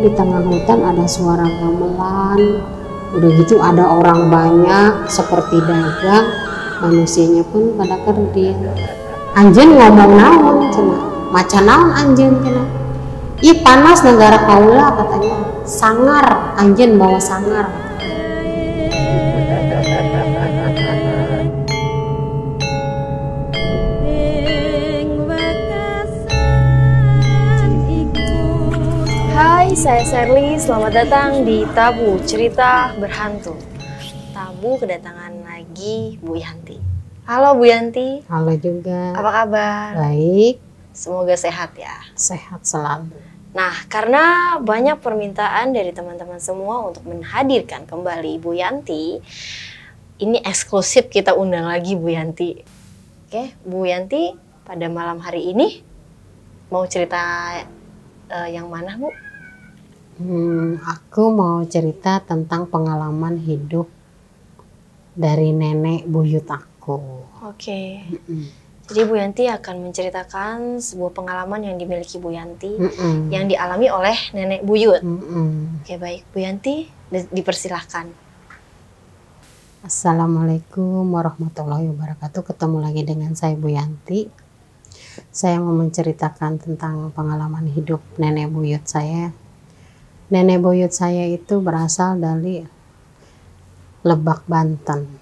di tengah hutan ada suara gamelan. Udah gitu ada orang banyak seperti dagang. Manusianya pun pada kerja. Anjeun ngomong naon cenah. Maca naon anjeun cenah. Ih panas negara kaula katanya. Sangar, anjeun bawa sangar. Hai, saya Sherly. Selamat datang di Tabu Cerita Berhantu. Tabu kedatangan lagi Bu Yanti. Halo Bu Yanti. Halo juga. Apa kabar? Baik. Semoga sehat ya. Sehat selalu. Nah, karena banyak permintaan dari teman-teman semua untuk menghadirkan kembali Bu Yanti, ini eksklusif kita undang lagi Bu Yanti. Oke, Bu Yanti pada malam hari ini mau cerita yang mana Bu? Aku mau cerita tentang pengalaman hidup dari nenek buyut aku. Oke. Jadi Bu Yanti akan menceritakan sebuah pengalaman yang dimiliki Bu Yanti yang dialami oleh nenek buyut. Oke, baik Bu Yanti, dipersilahkan. Assalamualaikum warahmatullahi wabarakatuh. Ketemu lagi dengan saya Bu Yanti. Saya mau menceritakan tentang pengalaman hidup nenek buyut saya. Nenek buyut saya itu berasal dari Lebak, Banten.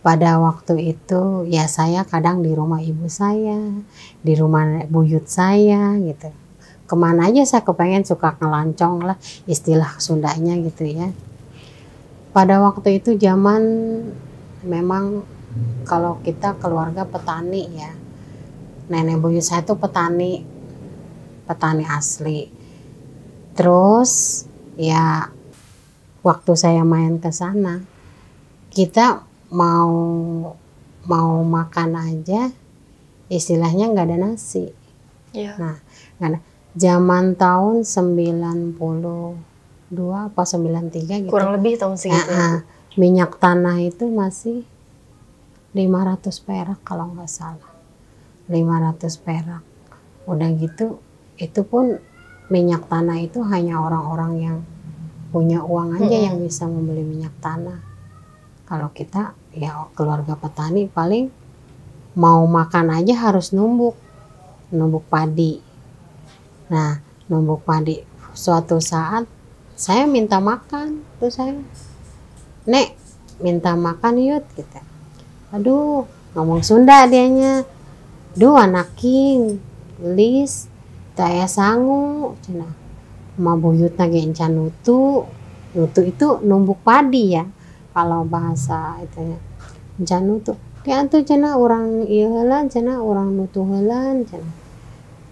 Pada waktu itu ya saya kadang di rumah ibu saya, di rumah buyut saya gitu. Kemana aja saya kepengen suka ngelancong lah, istilah Sundanya gitu ya. Pada waktu itu zaman memang kalau kita keluarga petani ya. Nenek buyut saya itu petani asli. Terus ya waktu saya main ke sana, kita mau makan aja istilahnya nggak ada nasi. Iya. Nah, nggak ada. Zaman tahun 92 apa 93 gitu. Kurang lebih tahun segitu. Minyak tanah itu masih 500 perak kalau nggak salah. 500 perak. Udah gitu, itu pun minyak tanah itu hanya orang-orang yang punya uang aja yang bisa membeli minyak tanah. Kalau kita ya keluarga petani paling mau makan aja harus numbuk padi. Nah, numbuk padi. Suatu saat saya minta makan, terus saya, "Nek, minta makan yuk," gitu. Aduh, ngomong Sunda dianya. "Duh anaking, gelis, saya sangu," cenah. Ma buyutna ge encan nutu. Nutu itu numbuk padi ya. Kalau bahasa itu ya. Encan nutu. Dia tuh cenah orang ieu heula, cenah orang nutu heula, cenah.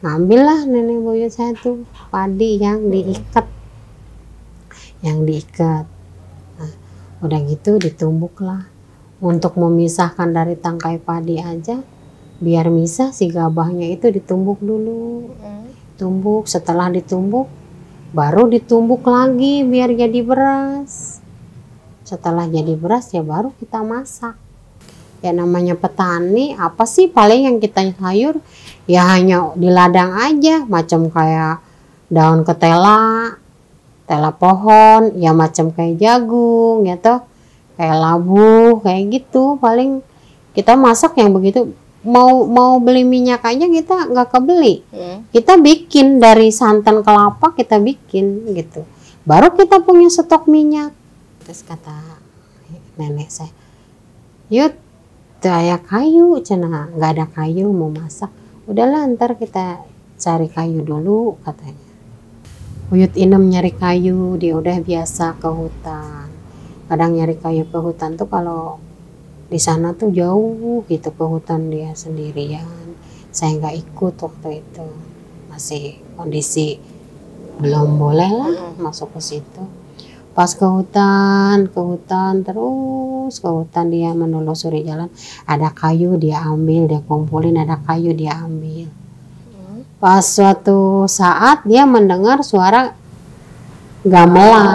Ngambil lah nenek buyut saya tuh padi yang diikat. Yang diikat. Nah, udah gitu ditumbuk lah. Untuk memisahkan dari tangkai padi aja, biar misah si gabahnya itu ditumbuk dulu. Tumbuk, setelah ditumbuk baru ditumbuk lagi biar jadi beras. Setelah jadi beras ya baru kita masak. Ya namanya petani, apa sih paling yang kita sayur ya hanya di ladang aja, macam kayak daun ketela, tela pohon, ya macam kayak jagung ya toh, kayak labu, kayak gitu. Paling kita masak yang begitu. Mau beli minyak aja kita nggak kebeli. Kita bikin dari santan kelapa, kita bikin gitu. Baru kita punya stok minyak. Terus kata nenek saya, "Yuk, daya kayu," cenah. "Nggak ada kayu mau masak." "Udahlah ntar kita cari kayu dulu," katanya. Buyut inem nyari kayu, dia udah biasa ke hutan. Kadang nyari kayu ke hutan tuh kalau di sana tuh jauh gitu ke hutan dia sendirian. Saya nggak ikut waktu itu, masih kondisi belum boleh lah masuk ke situ. Pas ke hutan terus ke hutan dia menelusuri jalan. Ada kayu dia ambil, dia kumpulin, ada kayu dia ambil. Pas suatu saat dia mendengar suara gamelan.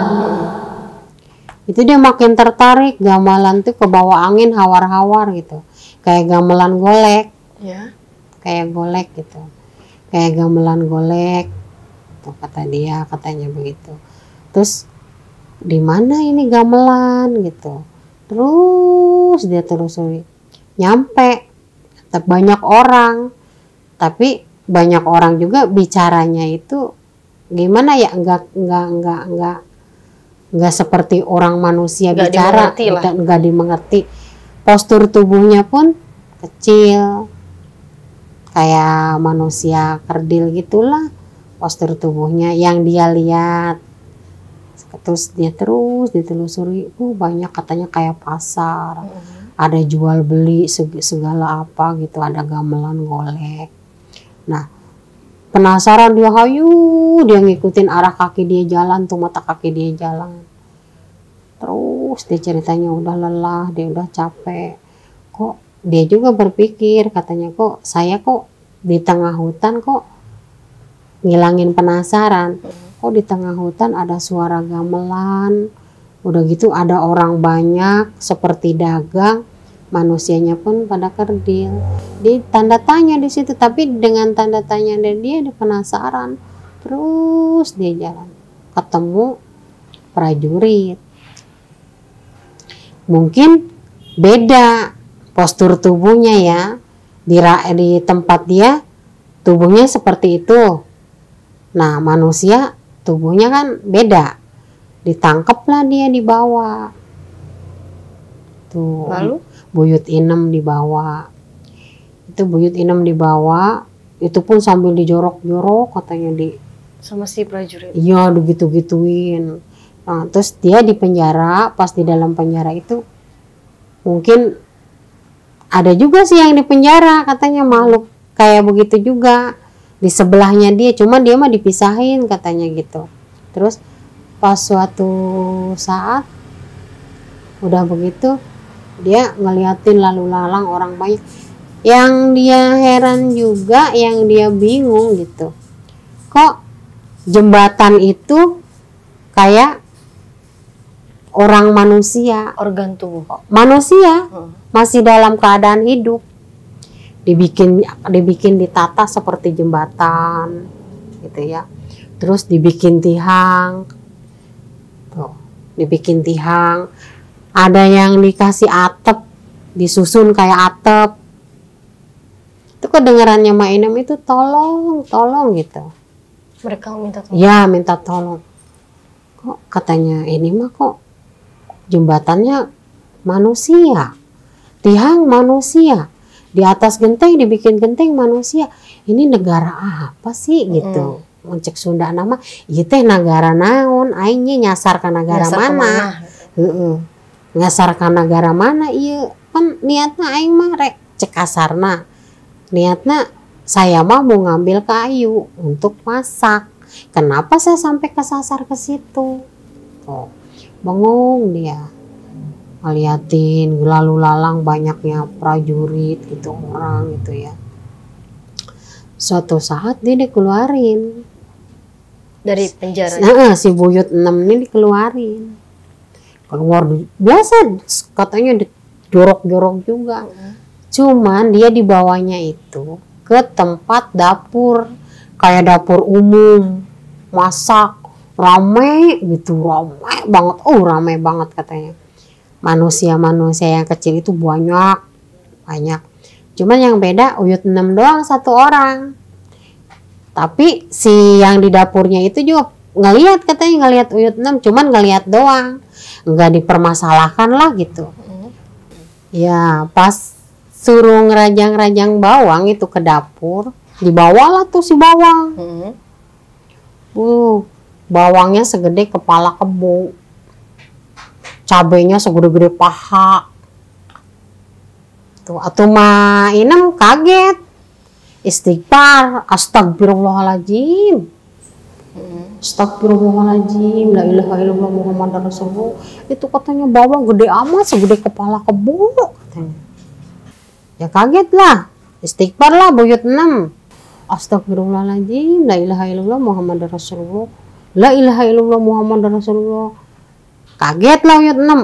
Itu dia makin tertarik, gamelan tuh ke bawah angin hawar-hawar gitu. Kayak gamelan golek. Ya. Kayak golek gitu. Kayak gamelan golek. gitu, kata dia, katanya begitu. Terus di mana ini gamelan gitu, terus dia telusuri, nyampe banyak orang, tapi banyak orang juga bicaranya itu gimana ya, nggak seperti orang manusia bicara, nggak dimengerti. Postur tubuhnya pun kecil, kayak manusia kerdil gitulah postur tubuhnya yang dia lihat. Terus dia terus ditelusuri, banyak katanya kayak pasar, ada jual beli segala apa gitu, ada gamelan golek. Nah penasaran dia, dia ngikutin arah kaki dia jalan tuh, mata kaki dia jalan. Terus dia ceritanya udah lelah, dia udah capek. Kok dia juga berpikir, katanya kok saya kok di tengah hutan kok ngilangin penasaran. Kok di tengah hutan ada suara gamelan, udah gitu ada orang banyak seperti dagang, manusianya pun pada kerdil. Dia tanda tanya di situ, tapi dengan tanda tanya dari dia penasaran. Terus dia jalan, ketemu prajurit. Mungkin beda postur tubuhnya ya, di tempat dia tubuhnya seperti itu. Nah manusia tubuhnya kan beda, ditangkaplah dia, dibawa tuh. Lalu Buyut Inem dibawa, itu Buyut Inem dibawa, itu pun sambil dijorok-jorok katanya sama si prajurit. Iya digitu-gituin. Nah terus dia di penjara. Pas di dalam penjara itu mungkin ada juga sih yang di penjara, katanya makhluk kayak begitu juga di sebelahnya dia, cuma dia mah dipisahin katanya gitu. Terus pas suatu saat udah begitu dia ngeliatin lalu lalang orang banyak. Yang dia heran juga, yang dia bingung gitu, kok jembatan itu kayak orang manusia, organ tubuh manusia masih dalam keadaan hidup, dibikin ditata seperti jembatan gitu ya. Terus dibikin tiang tuh, dibikin tiang, ada yang dikasih atap, disusun kayak atap. Itu kedengarannya Mak Inem itu tolong gitu. Mereka minta tolong. Ya minta tolong. Kok katanya ini mah kok jembatannya manusia, tiang manusia, di atas genteng dibikin genteng manusia. Ini negara apa sih gitu. Mencek Sunda nama, iya teh negara naon, aingnya nyasar ke negara mana? Nyasar ke negara mana? Iya kan niatnya aing mah rek cek kasarna, niatnya saya mah mau ngambil kayu untuk masak. Kenapa saya sampai kesasar ke situ? Oh, bengong dia. Ngeliatin lalu lalang banyaknya prajurit gitu, orang gitu ya. Suatu saat dia dikeluarin dari penjara. Si Buyut Inem ini dikeluarin. Keluar biasa katanya dijorok-jorok juga. Cuman dia dibawanya itu ke tempat dapur, kayak dapur umum, masak, rame gitu, rame banget. Rame banget katanya. Manusia-manusia yang kecil itu banyak. Cuman yang beda Buyut Inem doang satu orang. Tapi si yang di dapurnya itu juga ngelihat, katanya ngelihat Buyut Inem, cuman ngelihat doang, nggak dipermasalahkan lah gitu. Ya pas suruh ngerajang-rajang bawang itu ke dapur, dibawalah tuh si bawang. Bawangnya segede kepala kebo, cabenya segede-gede paha. Tuh, atau Mak Inem kaget, istighfar, astagfirullahaladzim, astagfirullahaladzim, la ilaha illallah Muhammad Rasulullah. Itu katanya bawang gede amat, segede kepala kebo katanya. Ya kaget lah, istighfar lah Buyut Inem, astagfirullahaladzim, la ilaha illallah Muhammad Rasulullah, la ilaha illallah Muhammad Rasulullah. Kaget lah Buyut Inem,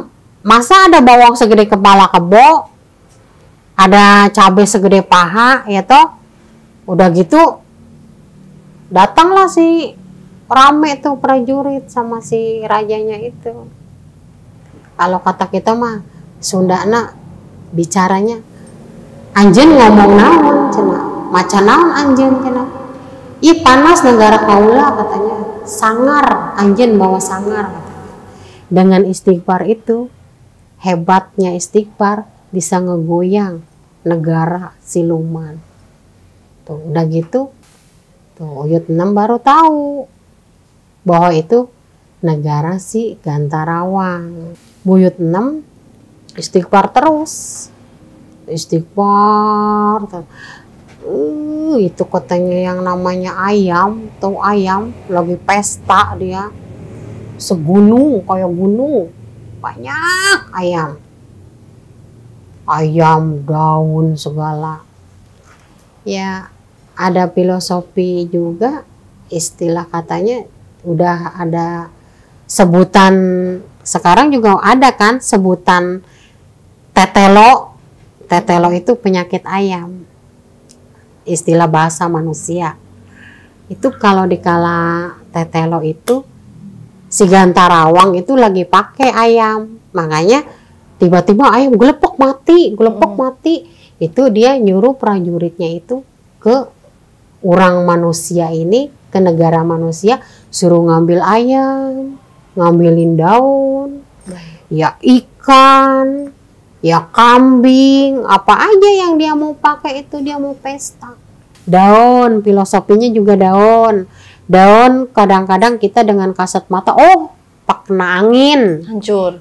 masa ada bawang segede kepala kebo, ada cabai segede paha ya toh. Udah gitu datanglah si rame tuh prajurit sama si rajanya itu. Kalau kata kita mah Sundana bicaranya, anjeun ngomong naon cenah, maca naon anjeun cenah. Ih panas negara kaula katanya, sangar, anjeun bawa sangar katanya. Dengan istighfar itu, hebatnya istighfar bisa ngegoyang negara siluman. Tuh udah gitu, tuh Uyut 6 baru tahu bahwa itu negara si Gantarawang. Buyut 6 istighfar terus, istighfar itu katanya yang namanya ayam, tuh ayam lagi pesta dia segunung kayak gunung, banyak ayam daun segala ya. Ada filosofi juga, istilah katanya udah ada sebutan, sekarang juga ada kan sebutan tetelo. Tetelo itu penyakit ayam, istilah bahasa manusia. Itu kalau dikala tetelo itu si Gantarawang itu lagi pakai ayam, makanya tiba-tiba ayam gelepek mati. Itu dia nyuruh prajuritnya itu ke orang manusia ini, ke negara manusia, suruh ngambil ayam, ngambilin daun, ya ikan, ya kambing, apa aja yang dia mau pakai itu dia mau pesta. Daun, filosofinya juga daun. Daun kadang-kadang kita dengan kasat mata, oh pak kena angin,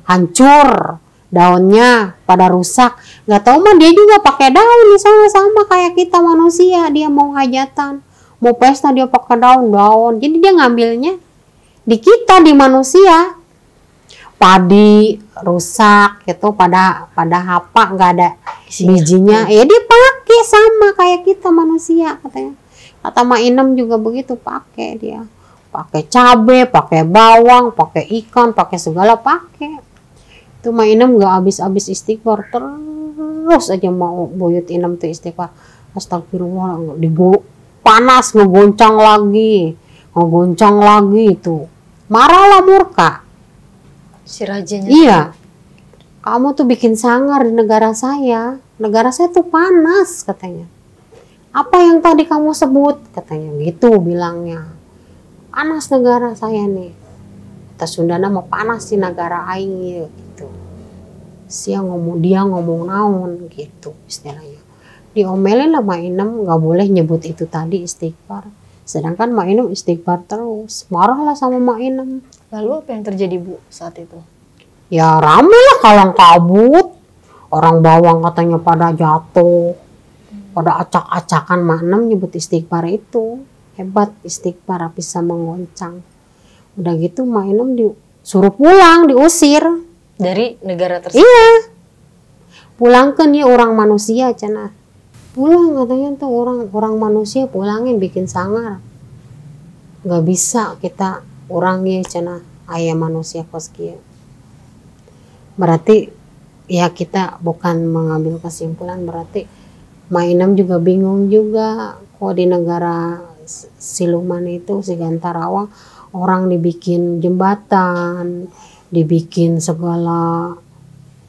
hancur. Daunnya pada rusak. Nggak tahu mah dia juga pakai daun nih, sama-sama kayak kita manusia. Dia mau hajatan, mau pesta dia pakai daun. Jadi dia ngambilnya di kita, di manusia. Padi rusak gitu, pada hapa nggak ada bijinya, ya dia pakai sama kayak kita manusia katanya. Kata Mak Inem juga begitu, pakai dia, pakai cabe, pakai bawang, pakai ikan, pakai segala pakai. Itu Mak Inem nggak habis-habis istighfar, terus aja mau Buyut Inem tuh istighfar. Astagfirullah, panas ngegoncang lagi itu, marahlah murka si rajanya. Iya, kamu tuh bikin sangar di negara saya tuh panas katanya. Apa yang tadi kamu sebut katanya, gitu bilangnya. Panas negara saya nih. Kita Sundana mau panas di negara aing gitu. Dia ngomong naon gitu istilahnya. Diomelin lah Mak Inem, nggak boleh nyebut itu tadi istighfar. Sedangkan Mak Inem istighfar terus. Marahlah sama Mak Inem. Lalu apa yang terjadi Bu saat itu? Ya rame lah kalang kabut. Orang bawang katanya pada jatuh. Pada acak-acakan. Mak Inem nyebut istighfar itu. Hebat istighfar bisa menggoncang. Udah gitu Mak Inem disuruh pulang, diusir. Dari negara tersebut? Iya. Pulangkan ya orang manusia cenah. Pulang katanya tuh orang manusia pulangin bikin sangar. Gak bisa kita orangnya cenah ayah manusia kos kieu. Berarti ya kita bukan mengambil kesimpulan, berarti Mak Inem juga bingung juga kok di negara siluman itu si Gantarawang orang dibikin jembatan, dibikin segala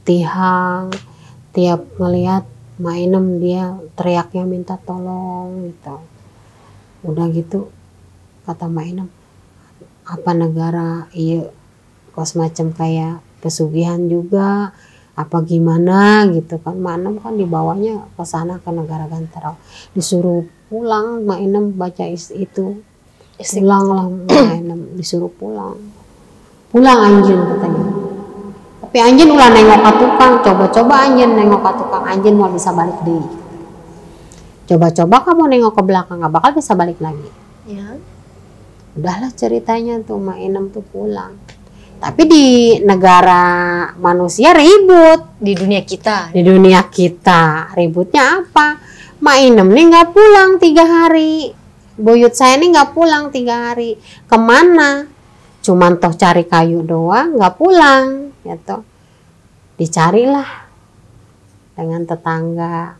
tihang, tiap ngelihat Mak Inem dia teriaknya minta tolong gitu. Udah gitu kata Mak Inem, apa negara iya kok semacam kayak pesugihan juga apa gimana gitu kan. Mak Inem kan dibawanya ke sana ke negara Gantarawang, disuruh pulang. Mak Inem baca itu pulang lah. Mak Inem disuruh pulang anjing katanya. Tapi anjing ulah nengok ke tukang, coba-coba anjing nengok ke tukang, anjing mau bisa balik deh. Coba-coba kamu nengok ke belakang nggak bakal bisa balik lagi. Ya. Udahlah ceritanya tuh Mak Inem tuh pulang. Tapi di negara manusia ribut. Di dunia kita. Di dunia kita ributnya apa? Mak Inem nih nggak pulang 3 hari. Buyut saya nih nggak pulang 3 hari. Kemana? Cuman toh cari kayu doang, nggak pulang. Gitu. Dicarilah dengan tetangga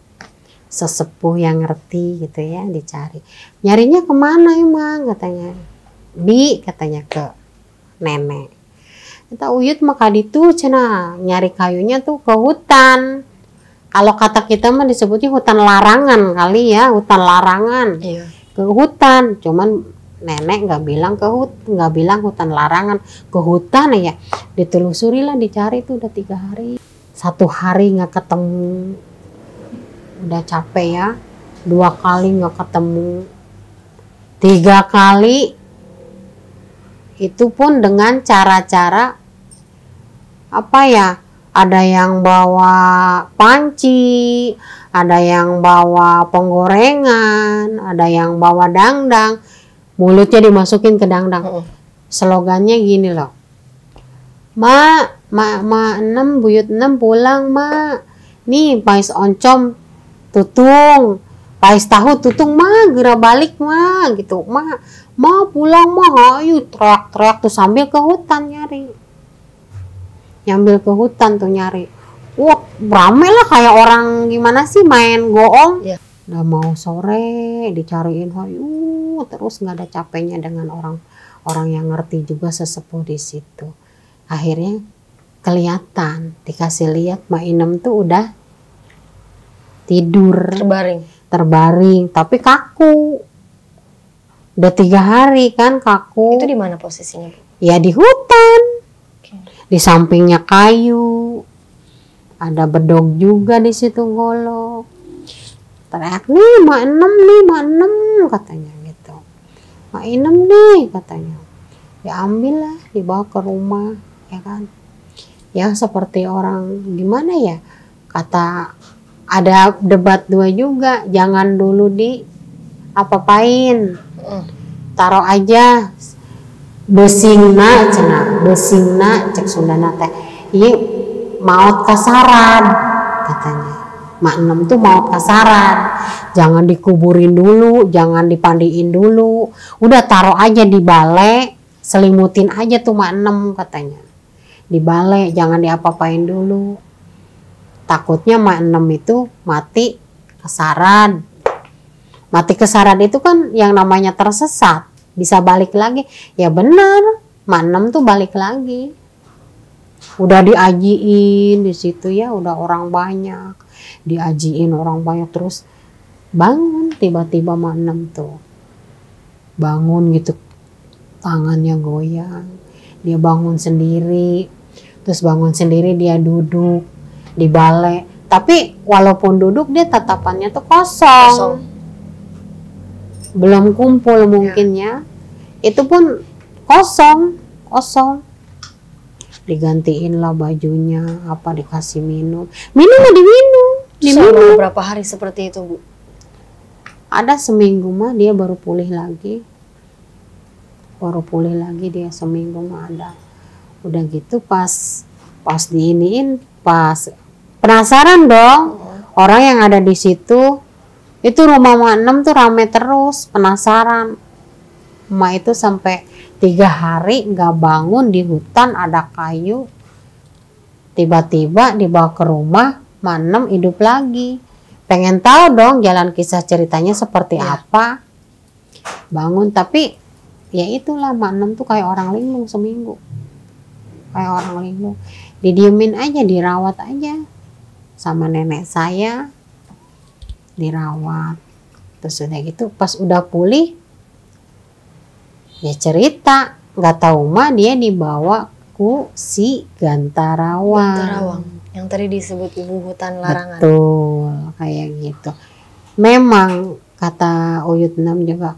sesepuh yang ngerti gitu ya, dicari. Nyarinya kemana emang katanya? Bi katanya ke nenek. Kita Uyut maka itu cina nyari kayunya tuh ke hutan. Kalau kata kita mah disebutnya hutan larangan kali ya, hutan larangan. Iya. Ke hutan, cuman nenek nggak bilang hutan larangan, ke hutan ya. Ditelusuri lah, dicari tuh udah 3 hari. 1 hari nggak ketemu, udah capek ya. 2 kali nggak ketemu, 3 kali. Itu pun dengan cara-cara apa ya? Ada yang bawa panci, ada yang bawa penggorengan, ada yang bawa dangdang, mulutnya dimasukin ke dangdang. Slogannya gini loh, ma enem buyut enem pulang ma, nih pais oncom tutung, pais tahu tutung ma, gera balik ma, gitu ma pulang ma, ayo teriak-teriak tuh sambil ke hutan nyambil ke hutan tuh nyari. Wah, rame lah kayak orang gimana sih main goong. Ya. Udah mau sore dicariin hayu terus, nggak ada capeknya dengan orang yang ngerti juga sesepuh di situ. Akhirnya kelihatan, dikasih lihat Mbak Inem tuh udah tidur terbaring tapi kaku. Udah 3 hari kan kaku. Itu di mana posisinya, Bu? Ya di hutan. Di sampingnya kayu, ada bedog juga di situ golok. Teriak nih Mak Enem katanya gitu. Mak Inem nih katanya. Diambil lah, dibawa ke rumah, ya kan. Ya seperti orang gimana ya, kata ada debat 2 juga, jangan dulu di apa-apain, taruh aja. Besingna cek Sundana teh ieu maot kasaran katanya. Mak Enem tuh maot kasaran, jangan dikuburin dulu, jangan dipandiin dulu, udah taruh aja di balai, selimutin aja tuh Mak Enem katanya di balai, jangan diapa-apain dulu, takutnya Mak Enem itu mati kasaran itu kan yang namanya tersesat, bisa balik lagi. Ya benar, Mak Enem tuh balik lagi. Udah diajiin di situ ya, udah orang banyak. Diajiin orang banyak terus bangun tiba-tiba Mak Enem tuh. Bangun gitu, tangannya goyang. Dia bangun sendiri. Terus bangun sendiri dia duduk di balai. Tapi walaupun duduk dia tatapannya tuh kosong. Belum kumpul mungkin ya. Itu pun kosong. Digantiin lah bajunya, apa dikasih minum mah diminum. Selama berapa hari seperti itu, Bu? Ada seminggu mah dia baru pulih lagi dia seminggu mah ada. Udah gitu pas diiniin, pas penasaran dong. Orang yang ada di situ, itu rumah Mak Enem tuh rame terus, penasaran. Emak itu sampai 3 hari nggak bangun di hutan, ada kayu. Tiba-tiba dibawa ke rumah, Mak Enem hidup lagi. Pengen tahu dong jalan kisah ceritanya seperti apa. Bangun, tapi ya itulah Mak Enem tuh kayak orang linglung seminggu. Kayak orang linglung. Didiemin aja, dirawat aja. Sama nenek saya dirawat. Terus udah gitu pas udah pulih ya cerita, nggak tahu mah dia dibawa ku si Gantarawang yang tadi disebut ibu hutan larangan. Betul, kayak gitu. Memang kata Uyut Enem juga,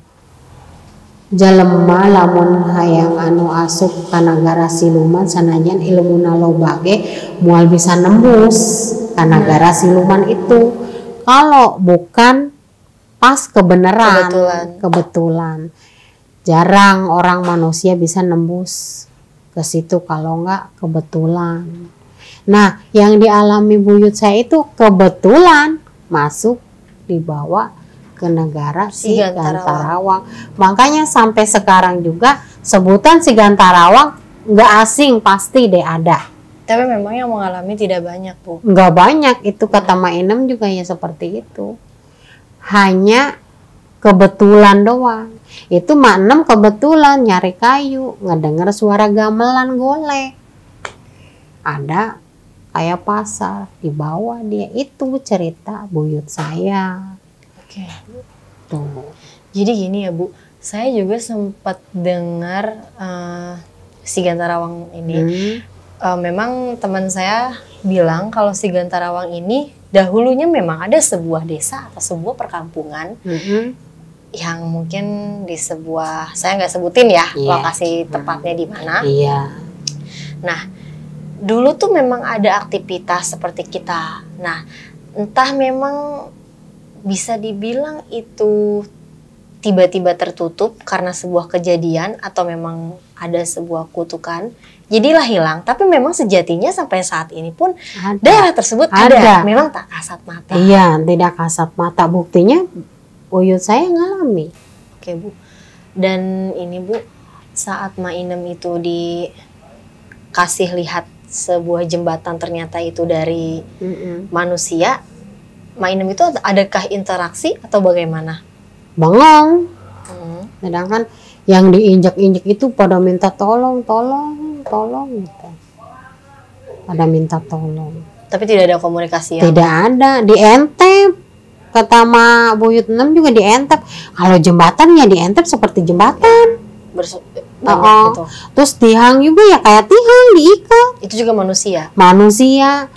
jalema lamun hayang anu asup ka nagara siluman sanajan ilmuna loba ge moal bisa nembus ka nagara siluman itu. Kalau bukan pas kebetulan. Jarang orang manusia bisa nembus ke situ kalau nggak kebetulan. Nah, yang dialami buyut saya itu kebetulan masuk dibawa ke negara si Gantarawang. Makanya sampai sekarang juga sebutan si Gantarawang nggak asing, pasti deh ada. Tapi memang yang mengalami tidak banyak, Bu. Nggak banyak, itu kata Mak Enem juga ya seperti itu. Hanya kebetulan doang. Itu Mak Nem kebetulan nyari kayu, ngedenger suara gamelan golek. Ada kayak pasar, di bawah dia. Itu cerita buyut saya. Oke. Tuh. Jadi gini ya Bu, saya juga sempat dengar si Gantarawang ini. Memang teman saya bilang kalau si Gantarawang ini dahulunya memang ada sebuah desa atau sebuah perkampungan yang mungkin di sebuah, saya nggak sebutin ya lokasi tepatnya di mana. Iya. Nah, dulu tuh memang ada aktivitas seperti kita. Nah, entah memang bisa dibilang itu tiba-tiba tertutup karena sebuah kejadian atau memang ada sebuah kutukan, jadilah hilang. Tapi memang sejatinya sampai saat ini pun daerah tersebut ada. Memang tak kasat mata. Iya, tidak kasat mata. Buktinya buyut saya ngalami. Oke Bu. Dan ini Bu, saat Ma Inem itu dikasih lihat sebuah jembatan ternyata itu dari manusia, Ma Inem itu adakah interaksi atau bagaimana? Bengong. Sedangkan yang diinjak-injak itu pada minta tolong gitu. Pada minta tolong. Tapi tidak ada komunikasi ya? Tidak ada, dientep. Kata Ma Buyut Nem juga dientep. Kalau jembatan ya dientep seperti jembatan. Gitu. Terus tihang juga ya kayak tihang diikat. Itu juga manusia? Manusia.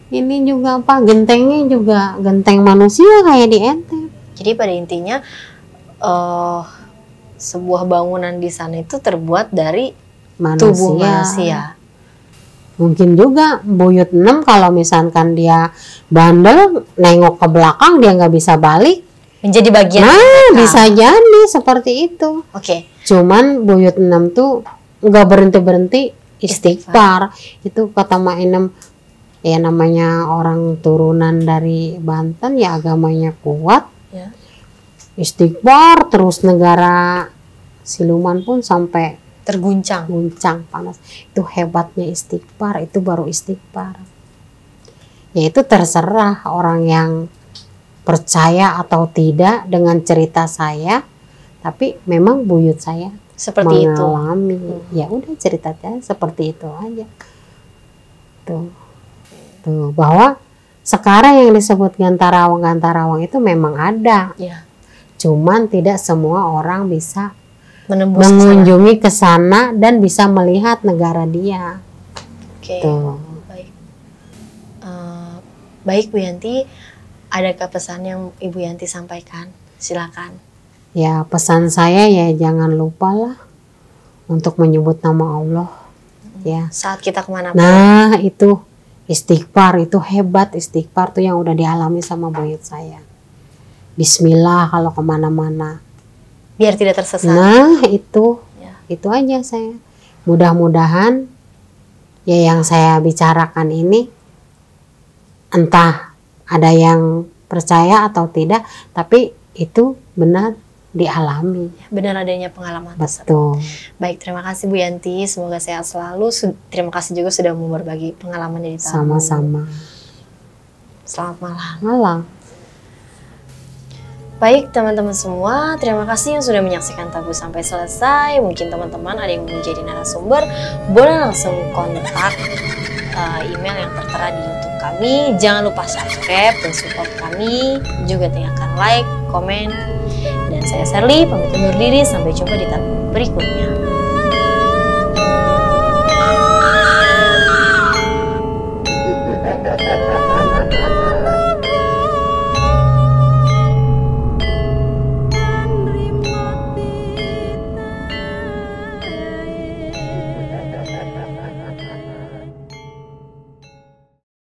Ini juga apa, gentengnya juga genteng manusia kayak dientep. Jadi pada intinya sebuah bangunan di sana itu terbuat dari tubuh manusia. Mungkin juga Buyut Nem kalau misalkan dia bandel nengok ke belakang dia nggak bisa balik. Menjadi bagian. Nah, bisa jadi seperti itu. Oke. Cuman Buyut Nem tuh nggak berhenti istighfar. Itu kata Mak Inem, ya namanya orang turunan dari Banten ya agamanya kuat. Ya. Istighfar terus, negara siluman pun sampai terguncang panas. Itu hebatnya istighfar, itu baru istighfar. Ya itu terserah orang yang percaya atau tidak dengan cerita saya, tapi memang buyut saya seperti mengalami itu. Ya udah ceritanya seperti itu aja. Tuh bahwa sekarang yang disebut Gantarawang itu memang ada. Ya. Cuman tidak semua orang bisa menembus mengunjungi ke sana dan bisa melihat negara dia. Oke. Baik. Baik Bu Yanti, adakah pesan yang Ibu Yanti sampaikan? Silakan. Ya, pesan saya ya jangan lupalah untuk menyebut nama Allah. Ya. Saat kita kemana-mana. Nah itu istighfar, itu hebat istighfar tuh yang udah dialami sama buyut saya. Bismillah kalau kemana-mana. Biar tidak tersesat. Nah itu aja saya. Mudah-mudahan ya yang saya bicarakan ini entah ada yang percaya atau tidak, tapi itu benar dialami. Benar adanya pengalaman. Betul. Baik, terima kasih Bu Yanti. Semoga sehat selalu. Terima kasih juga sudah mau berbagi pengalaman dari tamu. Sama-sama. Selamat malam. Malam. Baik teman-teman semua, terima kasih yang sudah menyaksikan Tabu sampai selesai. Mungkin teman-teman ada yang mau jadi narasumber, boleh langsung kontak email yang tertera di YouTube kami. Jangan lupa subscribe dan support kami. Juga tinggalkan like, komen. Dan saya Sherly, pamit undur diri. Sampai jumpa di tamu berikutnya.